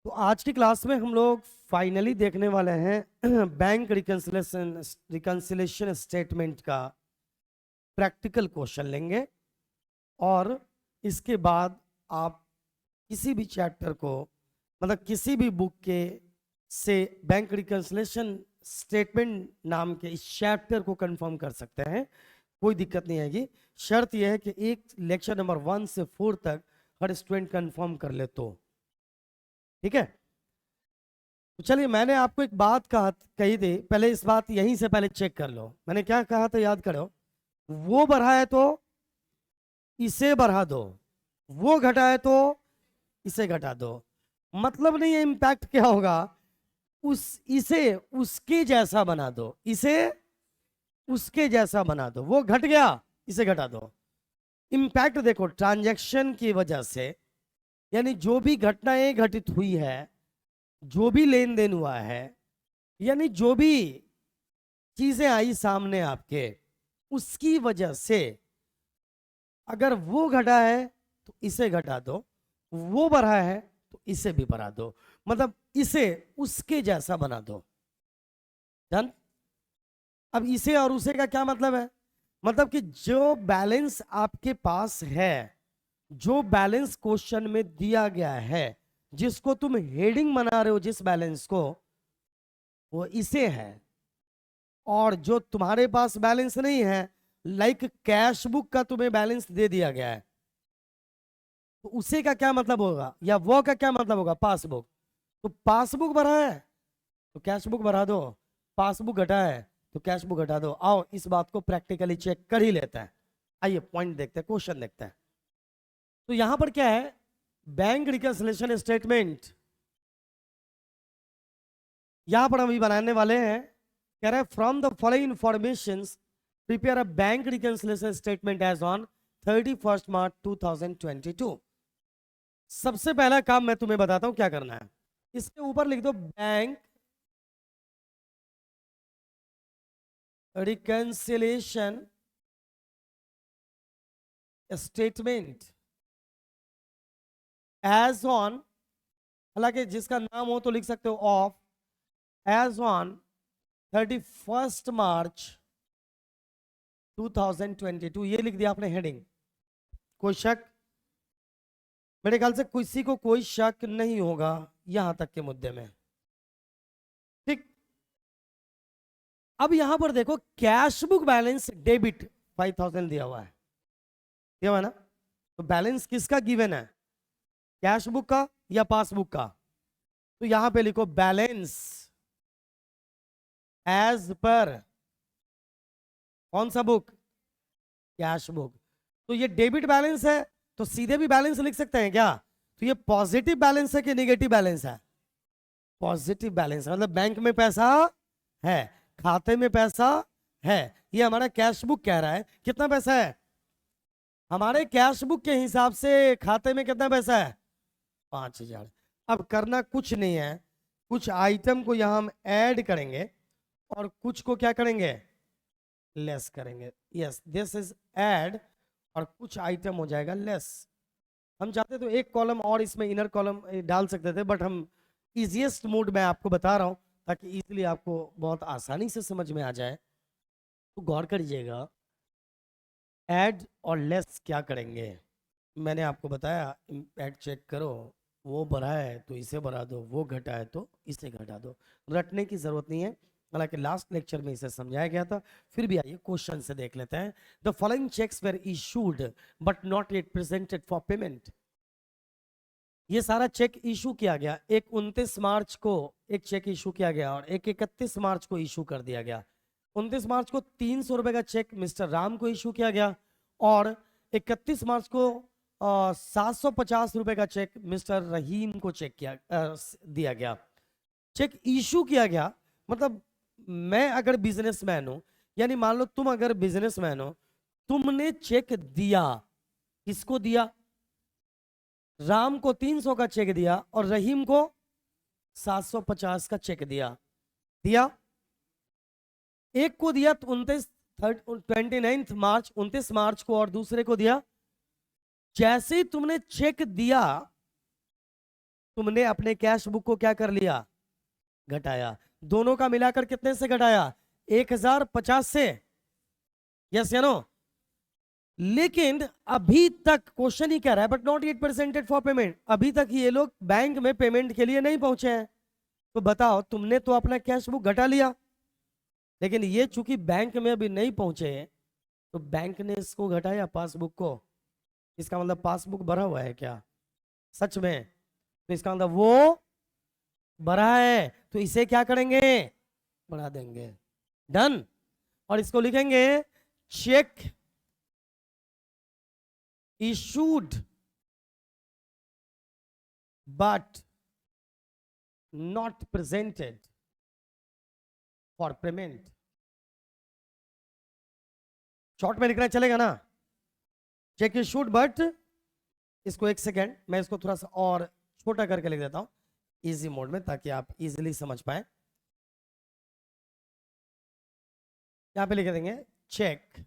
तो आज की क्लास में हम लोग फाइनली देखने वाले हैं बैंक रिकंसिलेशन स्टेटमेंट का प्रैक्टिकल क्वेश्चन लेंगे। और इसके बाद आप किसी भी चैप्टर को मतलब किसी भी बुक के से बैंक रिकंसिलेशन स्टेटमेंट नाम के इस चैप्टर को कंफर्म कर सकते हैं, कोई दिक्कत नहीं आएगी। शर्त यह है कि एक लेक्चर नंबर 1 से 4 तक हर स्टूडेंट कंफर्म कर ले तो ठीक है। तो चलिए, मैंने आपको एक बात कही थी, पहले इस बात यहीं से पहले चेक कर लो। मैंने क्या कहा था याद करो। वो बढ़ा है तो इसे बढ़ा दो, वो घटा है तो इसे घटा दो। मतलब नहीं है इम्पैक्ट क्या होगा, इसे उसके जैसा बना दो, इसे उसके जैसा बना दो। वो घट गया, इसे घटा दो। इम्पैक्ट देखो, ट्रांजैक्शन की वजह से, यानी जो भी घटनाएं घटित हुई है, जो भी लेन देन हुआ है, यानी जो भी चीजें आई सामने आपके, उसकी वजह से अगर वो घटा है तो इसे घटा दो, वो बढ़ा है तो इसे भी बढ़ा दो। मतलब इसे उसके जैसा बना दो। डन। अब इसे और उसे का क्या मतलब है? मतलब कि जो बैलेंस आपके पास है, जो बैलेंस क्वेश्चन में दिया गया है, जिसको तुम हेडिंग बना रहे हो, जिस बैलेंस को, वो इसे है। और जो तुम्हारे पास बैलेंस नहीं है, लाइक कैश बुक का तुम्हें बैलेंस दे दिया गया है, तो उसे का क्या मतलब होगा, या वो का क्या मतलब होगा? पासबुक। तो पासबुक भरा है तो कैश बुक भरा दो, पासबुक घटा है तो कैश बुक घटा दो। आओ इस बात को प्रैक्टिकली चेक कर ही लेते हैं। आइए पॉइंट देखते हैं, क्वेश्चन देखते हैं। तो यहां पर क्या है, बैंक रिकंसिलिएशन स्टेटमेंट यहां पर हम भी बनाने वाले हैं। कह रहे हैं from the following information prepare a bank reconciliation statement as on 31 March 2022। सबसे पहला काम मैं तुम्हें बताता हूं क्या करना है। इसके ऊपर लिख दो bank reconciliation statement as on, हालांकि जिसका नाम हो तो लिख सकते हो ऑफ, एज ऑन 31 मार्च 2022। ये लिख दिया आपने हेडिंग। कोई शक? मेरे ख्याल से किसी को कोई शक नहीं होगा यहां तक के मुद्दे में। ठीक। अब यहां पर देखो, कैश बुक बैलेंस डेबिट 5000 दिया हुआ है, दिया हुआ है ना। तो बैलेंस किसका गिवन है, कैश बुक का या पासबुक का? तो यहां पे लिखो बैलेंस एज पर कौन सा बुक, कैश बुक। तो ये डेबिट बैलेंस है, तो सीधे भी बैलेंस लिख सकते हैं क्या? तो ये पॉजिटिव बैलेंस है कि नेगेटिव बैलेंस है? पॉजिटिव बैलेंस, मतलब बैंक में पैसा है, खाते में पैसा है। ये हमारा कैश बुक कह रहा है कितना पैसा है। हमारे कैश बुक के हिसाब से खाते में कितना पैसा है? 5000। अब करना कुछ नहीं है, कुछ आइटम को यहां हम ऐड करेंगे और कुछ को क्या करेंगे, लेस करेंगे। यस, दिस इज ऐड, और कुछ आइटम हो जाएगा लेस। हम चाहते तो एक कॉलम और इसमें इनर कॉलम डाल सकते थे, बट हम इजीएस्ट मोड में आपको बता रहा हूं ताकि इजीली आपको बहुत आसानी से समझ में आ जाए। तो गौर करिएगा, ऐड और लेस क्या करेंगे। मैंने आपको बताया, ऐड चेक करो, वो बढ़ा है तो इसे बढ़ा दो, वो घटा है तो इसे घटा दो। रटने की जरूरत नहीं है, हालांकि लास्ट लेक्चर में इसे समझाया गया था। फिर भी आइए क्वेश्चन से देख लेते हैं। The following cheques were issued but not yet presented for payment. ये सारा चेक इशू किया गया, एक 29 मार्च को एक चेक इशू किया गया और एक 31 मार्च को इशू कर दिया गया। 29 मार्च को 300 रुपए का चेक मिस्टर राम को इशू किया गया, और 31 मार्च को 750 रुपए का चेक मिस्टर रहीम को दिया गया। चेक इशू किया गया, मतलब मैं अगर बिजनेसमैन हूं, यानी मान लो तुम अगर बिजनेसमैन हो, तुमने चेक दिया, किसको दिया? राम को 300 का चेक दिया और रहीम को 750 का चेक दिया। दिया, एक को दिया 29 मार्च 29 मार्च को, और दूसरे को दिया। जैसे ही तुमने चेक दिया, तुमने अपने कैश बुक को क्या कर लिया, घटाया। दोनों का मिलाकर कितने से घटाया, 1050 से, यस या नो। लेकिन अभी तक क्वेश्चन ही कह रहा है but not yet presented for payment, अभी तक ये लोग बैंक में पेमेंट के लिए नहीं पहुंचे हैं। तो बताओ, तुमने तो अपना कैश बुक घटा लिया, लेकिन ये चूंकि बैंक में अभी नहीं पहुंचे, तो बैंक ने इसको घटाया पासबुक को। इसका मतलब पासबुक भरा हुआ है क्या, सच में? तो इसका मतलब वो भरा है, तो इसे क्या करेंगे, बढ़ा देंगे। डन। और इसको लिखेंगे check issued but not presented for payment. Short में लिखना चलेगा ना, चेक इशूड बट, इसको एक सेकेंड मैं इसको थोड़ा सा और छोटा करके लिख देता हूं इजी मोड में, ताकि आप इजीली समझ पाए। यहां पे लिख देंगे check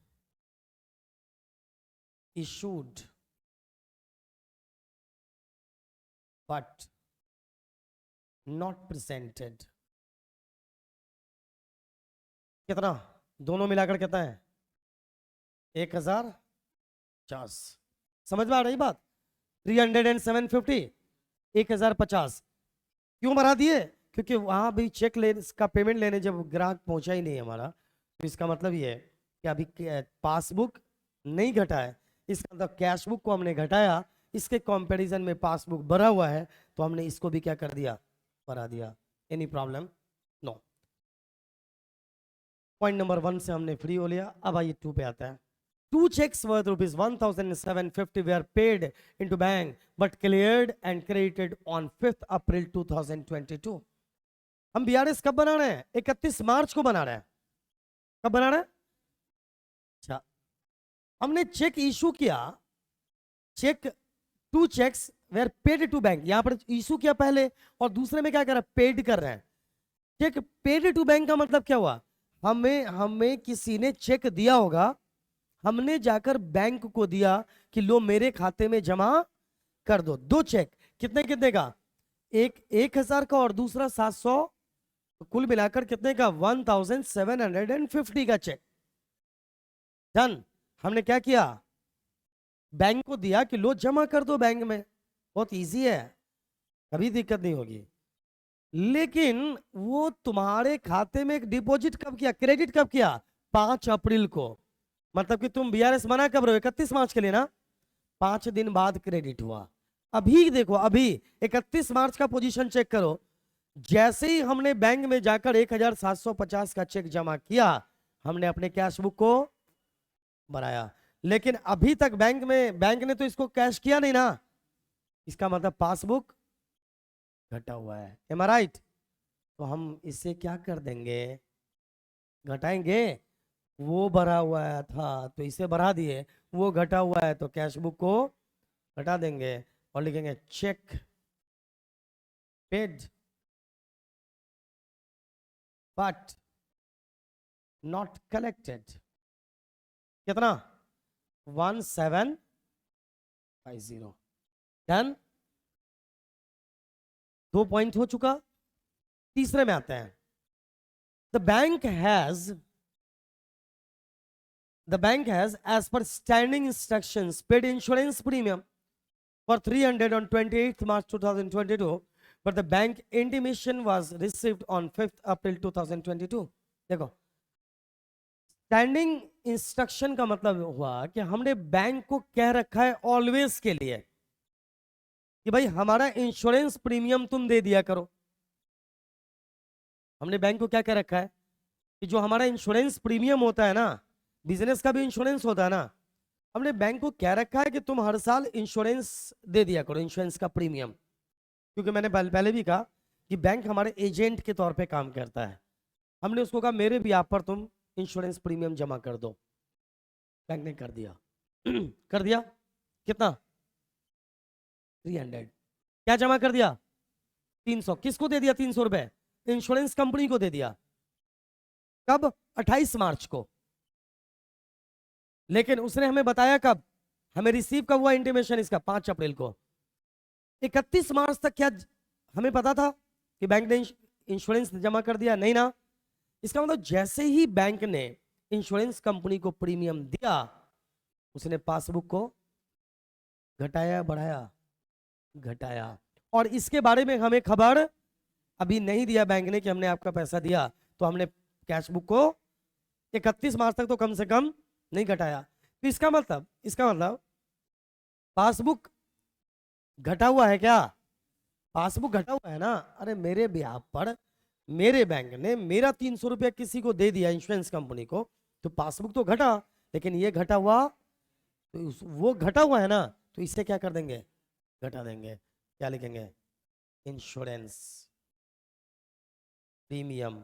issued but not presented. कितना, दोनों मिलाकर कितना है, 1050। समझ में आ रही बात, 300 एंड 750, 1050 क्यों बढ़ा दिए, क्योंकि वहां भी चेक लेने का पेमेंट लेने जब ग्राहक पहुंचा ही नहीं हमारा, तो इसका मतलब ये है कि अभी पासबुक नहीं घटा है, इसका मतलब कैश बुक को हमने घटाया, इसके कंपैरिजन में पासबुक भरा हुआ है, तो हमने इसको भी क्या कर दिया, बढ़ा दिया। Any problem, no. Point number 1 से हमने फ्री हो लिया। अब आइए 2 पे आता है। 2 checks worth rupees 1,750 were paid into bank but cleared and credited on 5th April 2022। हम बीआरएस कब बना रहे हैं, 31 मार्च को बना रहे हैं। कब बना रहे हैं, अच्छा, हमने चेक इशू किया, cheque 2 checks were paid to bank, यहां पर इशू किया पहले, और दूसरे में क्या कर रहा है, पेड कर रहे हैं। चेक पेड टू बैंक का मतलब क्या हुआ, हमें किसी ने चेक दिया होगा, हमने जाकर बैंक को दिया कि लो मेरे खाते में जमा कर दो। 2 चेक, कितने कितने का, एक 1000 का और दूसरा 700, तो कुल मिलाकर कितने का, 1750 का चेक। डन। हमने क्या किया, बैंक को दिया कि लो जमा कर दो बैंक में, बहुत इजी है, कभी दिक्कत नहीं होगी। लेकिन वो तुम्हारे खाते में एक डिपॉजिट कब किया, क्रेडिट कब किया, 5 अप्रैल को। मतलब कि तुम बीआरएस मना कब रहे हो, 31 मार्च के लिए ना, 5 दिन बाद क्रेडिट हुआ। अभी देखो, अभी 31 मार्च का पोजीशन चेक करो, जैसे ही हमने बैंक में जाकर 1750 का चेक जमा किया, हमने अपने कैश बुक को बढ़ाया, लेकिन अभी तक बैंक ने तो इसको कैश किया नहीं ना, इसका मतलब पासबुक घटा हुआ है। एम आई राइट? तो हम इसे क्या कर देंगे, घटाएंगे, वो भरा हुआ था तो इसे बढ़ा दिए, वो घटा हुआ है तो कैश बुक को घटा देंगे, और लिखेंगे cheque paid but not collected. कितना, 1750। डन। 2 पॉइंट हो चुका। तीसरे में आते हैं। The bank has as per standing instructions paid insurance premium for 300 on 28th March 2022, but the bank intimation was received on 5th April 2022। देखो, स्टैंडिंग इंस्ट्रक्शन का मतलब हुआ कि हमने बैंक को कह रखा है ऑलवेज के लिए कि भाई हमारा इंश्योरेंस प्रीमियम तुम दे दिया करो। हमने बैंक को क्या कह रखा है कि जो हमारा इंश्योरेंस प्रीमियम होता है ना, बिजनेस का भी इंश्योरेंस होता है ना, हमने बैंक को कह रखा है कि तुम हर साल इंश्योरेंस दे दिया करो, इंश्योरेंस का प्रीमियम। क्योंकि मैंने पहले भी कहा कि बैंक हमारे एजेंट के तौर पे काम करता है। हमने उसको कहा मेरे भी आप पर तुम इंश्योरेंस प्रीमियम जमा कर दो। बैंक ने कर दिया। कर दिया, कितना, 300। क्या जमा कर दिया, 300। किसको दे दिया 300 रुपए, इंश्योरेंस कंपनी को दे दिया। कब, 28 मार्च को। लेकिन उसने हमें बताया कब, हमें रिसीव कब हुआ इंटीमेशन इसका, 5 अप्रैल को। 31 मार्च तक क्या हमें पता था कि बैंक ने इंश्योरेंस जमा कर दिया? नहीं ना। इसका मतलब जैसे ही बैंक ने इंश्योरेंस कंपनी को प्रीमियम दिया, उसने पासबुक को घटाया बढ़ाया? घटाया। और इसके बारे में हमें खबर अभी नहीं दिया बैंक ने कि हमने आपका पैसा दिया, तो हमने कैश बुक को 31 मार्च तक तो कम से कम नहीं घटाया। तो इसका मतलब पासबुक घटा हुआ है क्या? पासबुक घटा हुआ है ना। अरे मेरे ब्याह पर मेरे बैंक ने मेरा 300 रुपया किसी को दे दिया इंश्योरेंस कंपनी को, तो पासबुक तो घटा, लेकिन ये घटा हुआ तो वो घटा हुआ है ना, तो इससे क्या कर देंगे? घटा देंगे। क्या लिखेंगे? Insurance premium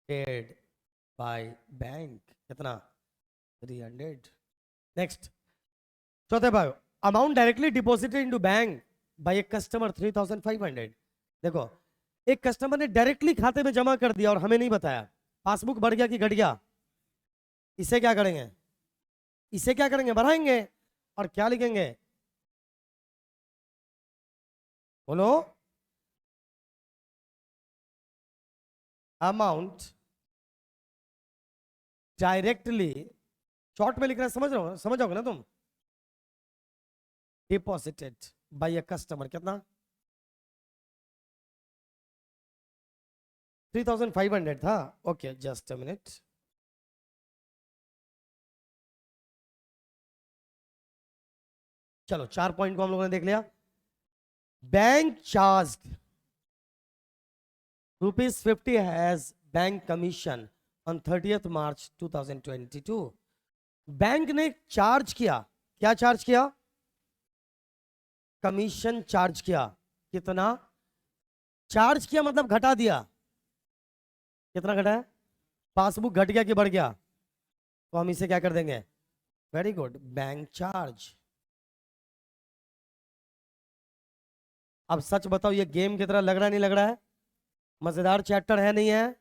paid by bank. कितना? 300। नेक्स्ट, चौथे भाग, amount directly deposited into bank by a customer 3500। देखो, एक कस्टमर ने डायरेक्टली खाते में जमा कर दिया और हमें नहीं बताया। पासबुक बढ़ गया कि घट गया? इसे क्या करेंगे? इसे क्या करेंगे? बढ़ाएंगे। और क्या लिखेंगे? बोलो। अमाउंट डायरेक्टली, शॉर्ट में लिख रहे हैं, समझ जाओगे ना तुम? डिपॉजिटेड बाय ए कस्टमर, कितना? 3500 था। Okay, just a minute. चलो, 4 पॉइंट को हम लोगों ने देख लिया। Bank charge ₹50 has bank commission on 30th March 2022। Bank ने चार्ज किया। क्या चार्ज किया? कमीशन चार्ज किया। कितना चार्ज किया? मतलब घटा दिया। कितना घटा है? पासबुक घट गया कि बढ़ गया? तो हम इसे क्या कर देंगे? Very good, bank charge. अब सच बताओ, ये गेम की तरह लग रहा है नहीं लग रहा है? मजेदार चैप्टर है नहीं है?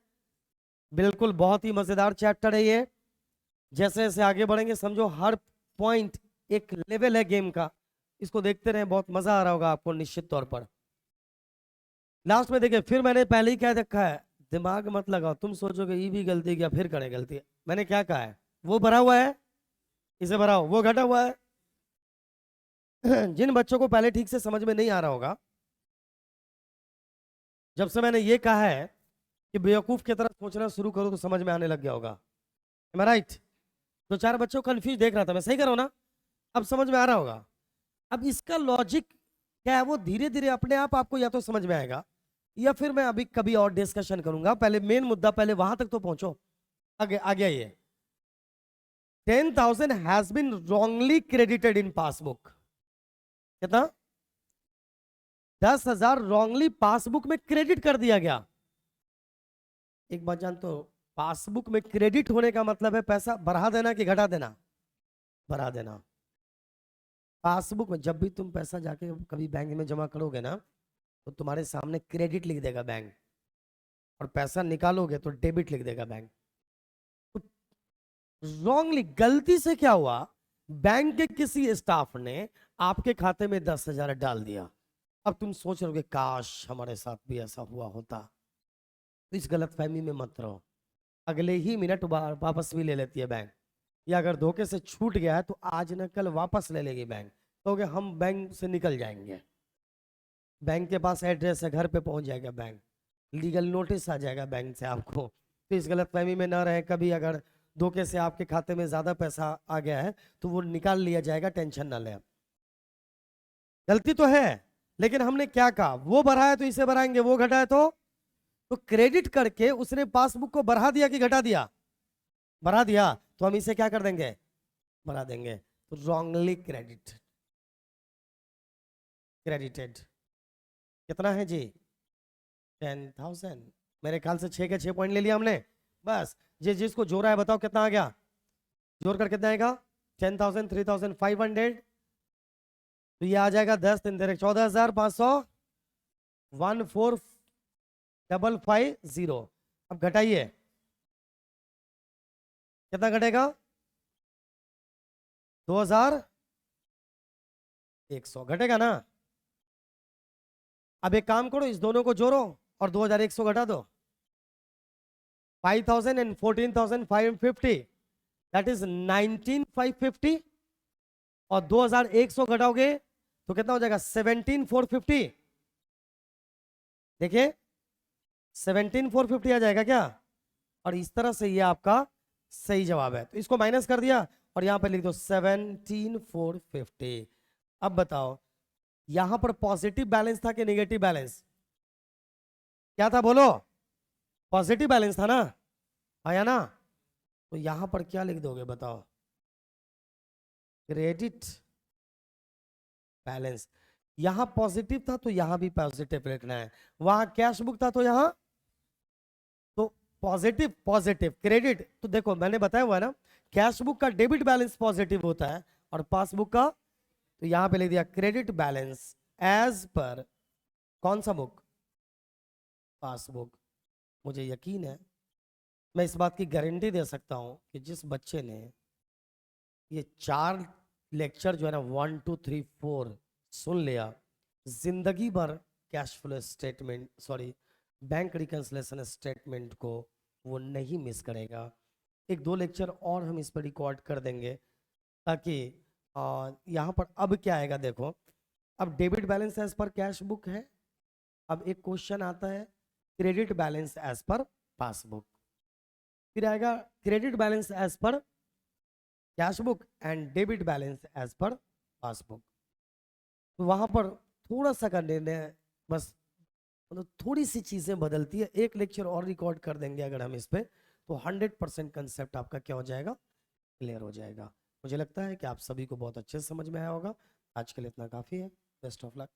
बिल्कुल, बहुत ही मजेदार चैप्टर है ये। जैसे जैसे आगे बढ़ेंगे, समझो हर पॉइंट एक लेवल है गेम का। इसको देखते रहे, बहुत मजा आ रहा होगा आपको निश्चित तौर पर। लास्ट में देखिए, फिर मैंने पहले ही कह रखा है, दिमाग मत लगाओ। तुम सोचोगे ये भी गलती किया फिर करे गलती। मैंने क्या कहा है? वो भरा हुआ है, इसे भराओ। वो घटा हुआ है। जिन बच्चों को पहले ठीक से समझ में नहीं आ रहा होगा, जब से मैंने ये कहा है कि बेवकूफ की तरह सोचना शुरू करो, तो समझ में आने लग गया होगा। Am I right? तो 4 बच्चों को कंफ्यूज देख रहा था मैं, सही कर रहा हूं ना? अब समझ में आ रहा होगा। अब इसका लॉजिक क्या है, वो धीरे धीरे अपने आप आपको या तो समझ में आएगा, या फिर मैं अभी कभी और डिस्कशन करूंगा। पहले मेन मुद्दा, पहले वहां तक तो पहुंचो। आगे आ गया ये। 10,000 has been wrongly credited in passbook. कितना? 10,000 रॉन्गली पासबुक में क्रेडिट कर दिया गया। एक बात जानते हो, पासबुक में क्रेडिट होने का मतलब है पैसा बढ़ा देना कि घटा देना? बढ़ा देना। पासबुक में जब भी तुम पैसा जाके कभी बैंक में जमा करोगे ना, तो तुम्हारे सामने क्रेडिट लिख देगा बैंक, और पैसा निकालोगे तो डेबिट लिख देगा बैंक। तो रॉन्गली, गलती से क्या हुआ, बैंक के किसी स्टाफ ने आपके खाते में 10,000 डाल दिया। अब तुम सोच रहे हो काश हमारे साथ भी ऐसा हुआ होता। तो इस गलतफहमी में मत रहो। अगले ही मिनट वापस भी ले लेती है बैंक, या अगर धोखे से छूट गया है तो आज न कल वापस ले लेगी बैंक। तो हम बैंक से निकल जाएंगे, बैंक के पास एड्रेस है, घर पे पहुंच जाएगा बैंक, लीगल नोटिस आ जाएगा बैंक से आपको। तो इस गलतफहमी में ना रहे। कभी अगर धोखे से आपके खाते में ज्यादा पैसा आ गया है तो वो निकाल लिया जाएगा, टेंशन ना ले। गलती तो है, लेकिन हमने क्या कहा, वो बढ़ा है तो इसे बढ़ाएंगे, वो घटा है तो क्रेडिट करके उसने पासबुक को बढ़ा दिया कि घटा दिया? बढ़ा दिया। तो हम इसे क्या कर देंगे? बढ़ा देंगे। तो रॉन्गली क्रेडिटेड कितना है जी? 10,000। मेरे ख्याल से 6 के 6 पॉइंट ले लिया हमने। बस जिसको जोड़ा है बताओ कितना आ गया? जोड़कर कितना आएगा? 10,000, 3,500। तो ये आ जाएगा 10 3 14,500, 14,550। अब घटाइए, कितना घटेगा? 2,100 घटेगा ना? अब एक काम करो, इस दोनों को जोड़ो और 2100 घटा दो, 5000 and 14550, दैट इज 19550, और 2100 घटाओगे तो कितना हो जाएगा 17450। देखिए 17450 आ जाएगा क्या, और इस तरह से ये आपका सही जवाब है। तो इसको माइनस कर दिया और यहां पर लिख दो 17450। अब बताओ यहां पर पॉजिटिव बैलेंस था कि नेगेटिव बैलेंस, क्या था बोलो, पॉजिटिव बैलेंस था ना, आया ना, तो यहां पर क्या लिख दोगे बताओ, क्रेडिट बैलेंस। यहां पॉजिटिव था तो यहां भी पॉजिटिव लिखना है, वहां कैश बुक था तो यहां, तो पॉजिटिव पॉजिटिव क्रेडिट, तो देखो मैंने बताया हुआ है ना, कैश बुक का डेबिट बैलेंस पॉजिटिव होता है और पासबुक का, तो यहां पे लिख दिया क्रेडिट बैलेंस एज पर कौन सा बुक, पासबुक। मुझे यकीन है, मैं इस बात की गारंटी दे सकता हूं कि जिस बच्चे ने ये 4 लेक्चर जो है ना 1 2 3 4 सुन लिया, जिंदगी भर cash flow statement, sorry bank reconciliation statement को वो नहीं मिस करेगा। 1 2 लेक्चर और हम इस पर रिकॉर्ड कर देंगे, ताकि यहाँ पर अब क्या आएगा देखो, अब debit balance as per cash book है, अब एक क्वेश्चन आता है credit balance as per passbook, फिर आएगा credit balance as per cash book and debit balance as per passbook. तो वहां पर थोड़ा सा का निर्णय बस, मतलब थोड़ी सी चीजें बदलती है। एक लेक्चर और रिकॉर्ड कर देंगे अगर हम इस पे, तो 100% कंसेप्ट आपका क्या हो जाएगा, क्लियर हो जाएगा। मुझे लगता है कि आप सभी को बहुत अच्छे से समझ में आया होगा। आज के लिए इतना काफी है। Best of luck.